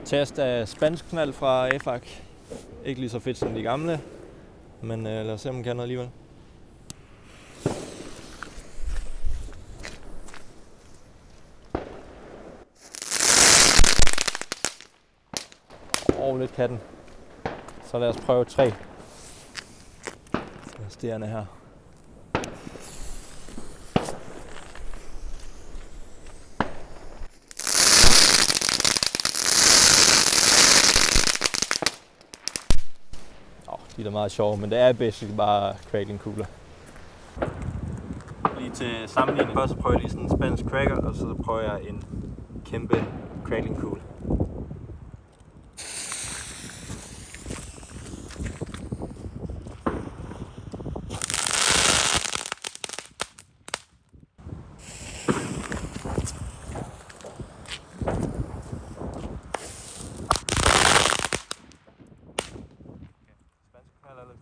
Test af spansk knald fra AFAC. Ikke lige så fedt som de gamle, men lad os se, om man kan noget alligevel. Lidt kan den. Så lad os prøve 3. Resterende her. De er da meget sjove, men det er basically bare crackling-kugler. Lige til sammenligning, først så prøver jeg lige sådan en spansk cracker, og så prøver jeg en kæmpe crackling-kugle. Spansk knald er lidt